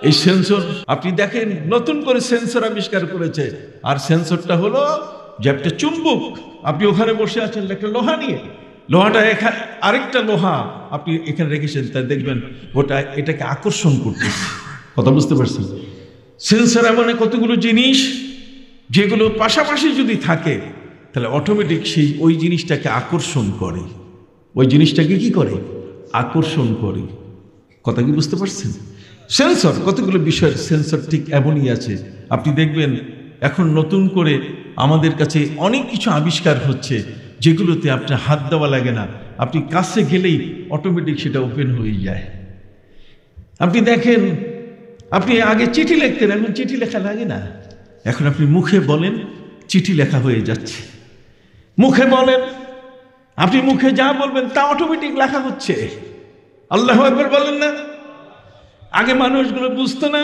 এই সেন্সর আপনি দেখেন নতুন করে সেন্সর আবিষ্কার করেছে, আর সেন্সরটা হলো যে একটা চুম্বক। আপনি ওখানে বসে আছেন একটা লোহা নিয়ে, লোহাটা এখানে আরেকটা লোহা আপনি এখানে রেখেছেন, তাই দেখবেন ওটা এটাকে আকর্ষণ করতেছে। কথা বুঝতে পারছেন? সেন্সর এমন কতগুলো জিনিস যেগুলো পাশাপাশি যদি থাকে তাহলে অটোমেটিক সেই ওই জিনিসটাকে আকর্ষণ করে, ওই জিনিসটাকে কি করে? আকর্ষণ করে। কথা কি বুঝতে পারছেন? সেন্সর, কতগুলো বিষয়ের সেন্সর ঠিক এমনই আছে। আপনি দেখবেন এখন নতুন করে আমাদের কাছে অনেক কিছু আবিষ্কার হচ্ছে যেগুলোতে আপনার হাত দেওয়া লাগে না, আপনি কাছে গেলেই অটোমেটিক সেটা ওপেন হয়ে যায়। আপনি দেখেন, আপনি আগে চিঠি লিখতেন, এখন চিঠি লেখা লাগে না, এখন আপনি মুখে বলেন চিঠি লেখা হয়ে যাচ্ছে। মুখে বলেন, আপনি মুখে যা বলবেন তা অটোমেটিক লেখা হচ্ছে। আল্লাহু আকবার বলেন না? আগে মানুষগুলো বুঝতো না।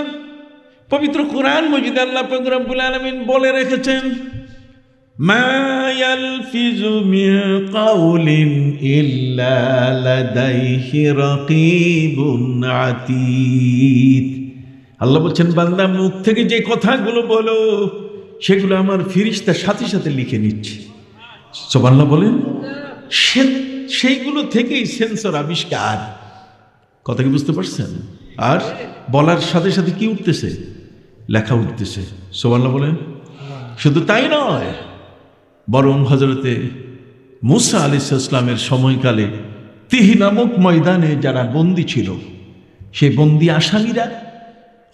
পবিত্র কোরআন মজিদে আল্লাহ পাক রব্বুল আলামিন বলে রেখেছেন, মা ইয়ালফিজু মিন কাউলিন ইল্লা লাদাইহি রাকিবুন আতীদ। আল্লাহ বলছেন, বান্দা মুখ থেকে যে কথাগুলো বলো সেগুলো আমার ফেরেশতার সাথে সাথে লিখে নিচ্ছে। সুবহানাল্লাহ বলেন। সেইগুলো থেকেই সেন্সর আবিষ্কার। কথা কি বুঝতে পারছেন? আর বলার সাথে সাথে কি উঠতেছে? লেখা উঠতেছে। সুবহানাল্লাহ বলেন। শুধু তাই নয়, বরং হযরতে মূসা আলাইহিস সালামের সময়কালে তিহি নামক ময়দানে যারা বন্দী ছিল, সেই বন্দী আসামিরা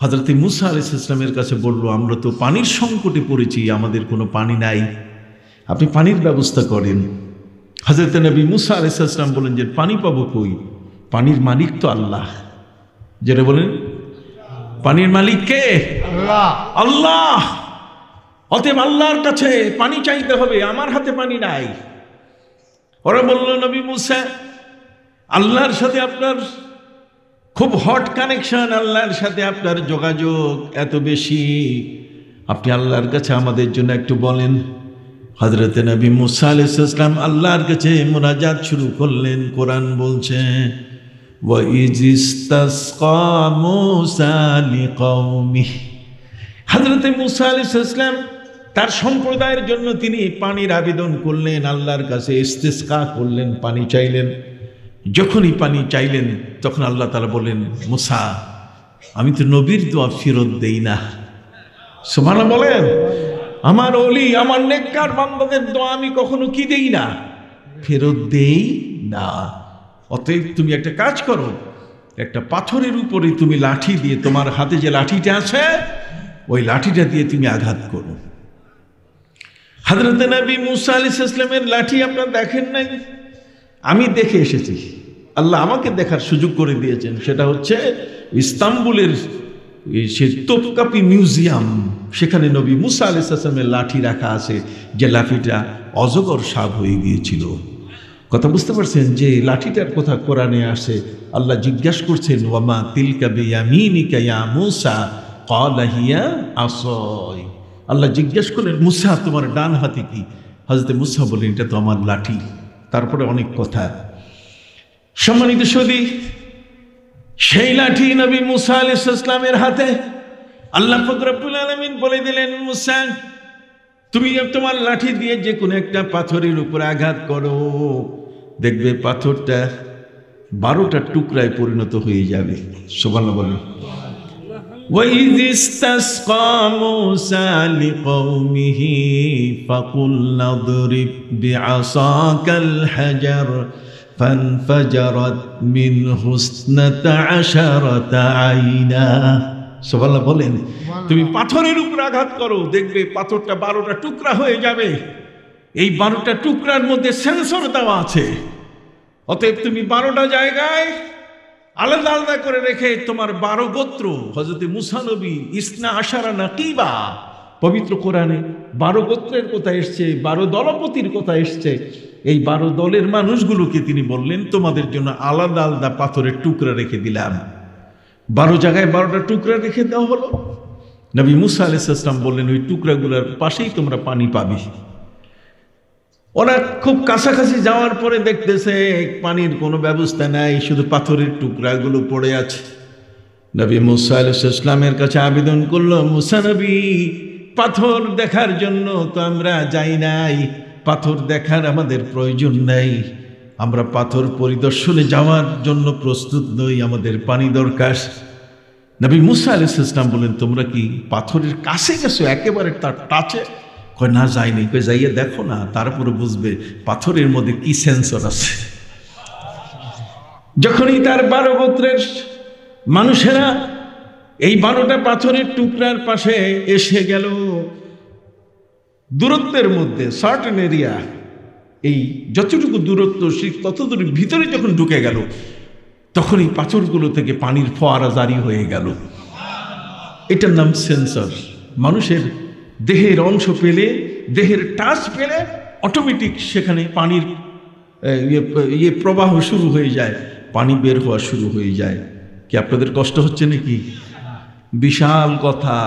হযরতে মূসা আলাইহিস সালামের কাছে বলল, আমরা তো পানির সংকটে পড়েছি, আমাদের কোনো পানি নাই, আপনি পানির ব্যবস্থা করেন। হযরতে নবী মূসা আলাইহিস সালাম বলেন যে পানি পাবো কই? পানির মালিক তো আল্লাহ। যেটা বলেন, পানির মালিক কে? আল্লাহ। আল্লাহ। অতএব আল্লাহর কাছে পানি চাইতে হবে, আমার হাতে পানি নাই। ওরা বলল, নবী মূসা, আল্লাহর সাথে আপনার খুব হট কানেকশন, আল্লাহর সাথে আপনার যোগাযোগ এত বেশি, আপনি আল্লাহর কাছে আমাদের জন্য একটু বলেন। হযরতে নবী মূসা আলাইহিস সালাম আল্লাহর কাছে মুনাজাত শুরু করলেন। কোরআন বলছে, ওয়া ইজিস্তাসকা মূসা লিকাওমিহি। হযরতে মূসা আলাইহিস সালাম তার সম্প্রদায়ের জন্য তিনি পানির আবেদন করলেন, আল্লাহর কাছে ইস্তিসকা করলেন, পানি চাইলেন। যখনই পানি চাইলেন তখন আল্লাহ তাআলা বললেন, মূসা, আমি তো নবীর দোয়া ফেরত দেই না। সুবহানাল্লাহ বলেন। আমার ওলি, আমার নেককার বান্দাদের দোয়া আমি কখনো কি দেই না? ফেরত দেই না। অতএব তুমি একটা কাজ করো, একটা পাথরের উপরে তুমি লাঠি দিয়ে, তোমার হাতে যে লাঠিটা আছে ওই লাঠিটা দিয়ে তুমি আঘাত করো। হযরত নবী মূসা আলাইহিস সালামের লাঠি আপনারা দেখেন নাই? আমি দেখে এসেছি, আল্লাহ আমাকে দেখার সুযোগ করে দিয়েছেন। সেটা হচ্ছে ইস্তাম্বুলের সে তোপকাপি মিউজিয়াম, সেখানে নবী মূসা আলাইহিস সালামের লাঠি রাখা আছে, যে লাঠিটা অজগর সাপ হয়ে গিয়েছিল। কথা বুঝতে পারছেন? যে লাঠিটার কথা কোরআনে আসে, আল্লাহ জিজ্ঞাসা করছেন, ওয়ামা তিলকা বিয়ামিনিকা ইয়া মূসা ক্বালা হিয়া আসাই। আল্লাহ জিজ্ঞেস করলেন, মূসা তোমার ডান হাতে কি? হযরত মূসা বলেন, এটা তো আমার লাঠি। তারপরে অনেক কথা। সম্মানিত সুধী, সেই লাঠি নবী মূসা আলাইহিস সালামের হাতে। আল্লাহ পাক রব্বুল আলামিন বলে দিলেন, মূসা তুমি তোমার লাঠি দিয়ে যে কোনো একটা পাথরের উপর আঘাত করো, দেখবে পাথরটা 12টা টুকরায় পরিণত হয়ে যাবে। সুবহানাল্লাহ বলেন। وَإِذِ اسْتَسْقَى مُوسَى لِقَوْمِهِ فَقُلْنَا اضْرِبْ بِعَصَاكَ الْحَجَرَ فَانْفَجَرَتْ مِنْهُ 12 عَيْنًا। সুবহানাল্লাহ বলেন। তুমি পাথরের উপর আঘাত করো, দেখবে পাথরটা 12টা টুকরা হয়ে যাবে। এই 12টা টুকরার মধ্যে সেন্সর দেওয়া আছে। অতএব তুমি 12টা জায়গায় আলাদা আলাদা করে রেখে তোমার 12 গোত্র, হযরত মূসা নবী ইসনা আশারা নাকিবা, পবিত্র কোরআনে 12 গোত্রের কথা এসছে, 12 দলপতির কথা এসছে। এই 12 দলের মানুষগুলোকে তিনি বললেন, তোমাদের জন্য আলাদা আলাদা পাথরের টুকরা রেখে দিলাম। 12 জায়গায় 12টা টুকরা রেখে দেওয়া হলো। নবী মূসা আলাইহিস সালাম বললেন, ওই টুকরাগুলোর পাশেই তোমরা পানি পাবে। ওরা খুব কাছাকাছি যাওয়ার পরে দেখতেছে পানির কোনো ব্যবস্থা নাই, শুধু পাথরের টুকরাগুলো পড়ে আছে। নবী মুসা আলাইহিস সালামের কাছে আবেদন করলো, মুসা নবী, পাথর দেখার জন্য তো আমরা যাই নাই, পাথর দেখার আমাদের প্রয়োজন নেই, আমরা পাথর পরিদর্শনে যাওয়ার জন্য প্রস্তুত নই, আমাদের পানি দরকার। নবী মুসা আলাইহিস সালাম বলেন, তোমরা কি পাথরের কাছে গেছো, একেবারে তার টাচে? কয় না, যাইনি। কয় যাইয়ে দেখো না, তারপরে বুঝবে পাথরের মধ্যে কি সেন্সর আছে। যখনই তার 12 গোত্রের মানুষেরা এই 12টা পাথরের টুকরার পাশে এসে গেল, দূরত্বের মধ্যে সার্টেন এরিয়া, এই যতটুকু দূরত্ব সেই ততদূর ভিতরে যখন ঢুকে গেল, তখন এই পাথরগুলো থেকে পানির ফোয়ারা জারি হয়ে গেল। এটার নাম সেন্সর। মানুষের দেহের অংশ পেলে, দেহের টাচ পেলে অটোমেটিক সেখানে পানির প্রবাহ শুরু হয়ে যায়, পানি বের হওয়া শুরু হয়ে যায়। কি আপনাদের কষ্ট হচ্ছে নাকি? বিশাল কথা।